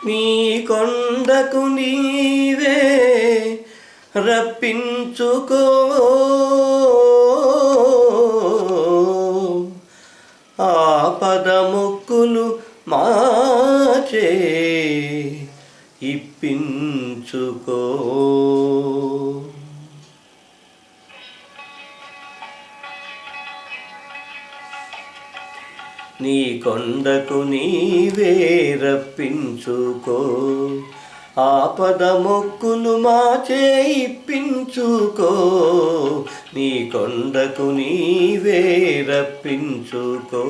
నీ కొండకు నీవే రప్పించుకో, ఆపద మొక్కులు మాచే ఇప్పించుకో. నీ కొండకు నీవే రప్పించుకో, ఆపద మొక్కులు మాచే ఇప్పించుకో. నీ కొండకు నీవే రప్పించుకో.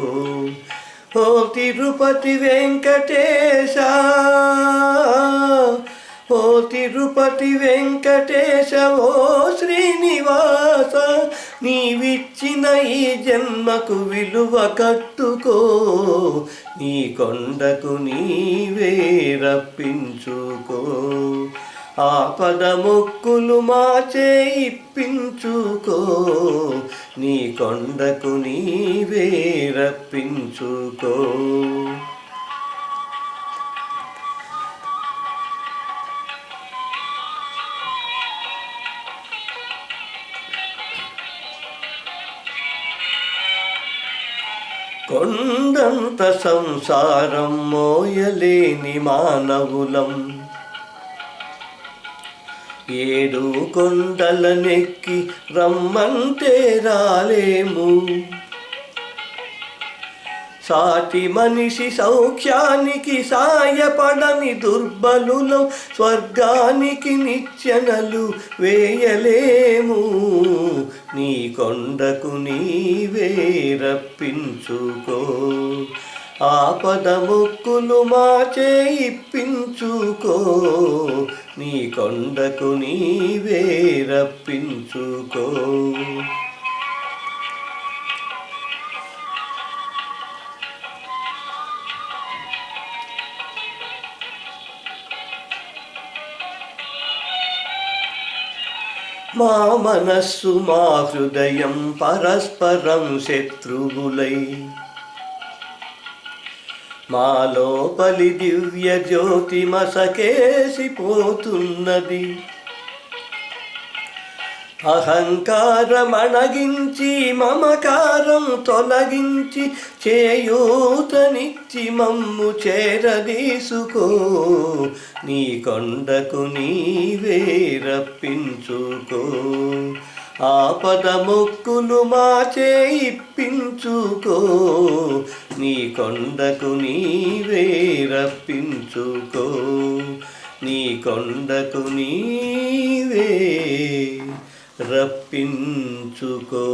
ఓ తిరుపతి వెంకటేశ, ఓ తిరుపతి వెంకటేశ, ఓ శ్రీనివాస, నీవిచ్చిన ఈ జన్మకు విలువ కట్టుకో. నీ కొండకు నీవే రప్పించుకో, ఆపద మొక్కులు మాచే ఇప్పించుకో. నీ కొండకు నీవే రప్పించుకో. కొండంత సంసారం మోయలేని మానవులం, ఏడు కొండలనెక్కి రమ్మంటే రాలేము. సాటి మనిషి సౌఖ్యానికి సాయపడని దుర్బలులం, స్వర్గానికి నిచ్చెనలు వేయలేము. నీ కొండకు నీవే రప్పించుకో, ఆపద మొక్కులు మాచే ఇప్పించుకో. నీ కొండకు నీవే రప్పించుకో. మా మనస్సు మా హృదయం పరస్పరం శత్రువులై, మా లోపలి దివ్య జ్యోతి మసకేసిపోతున్నది. అహంకారం అణగించి మమకారం తొలగించి చేయూతనిచ్చి మమ్ము చేరదీసుకో. నీ కొండకు నీవే రప్పించుకో, ఆపద మొక్కులు మాచే ఇప్పించుకో. నీ కొండకు నీవే రప్పించుకో. నీ కొండకు నీవే రప్పించుకో.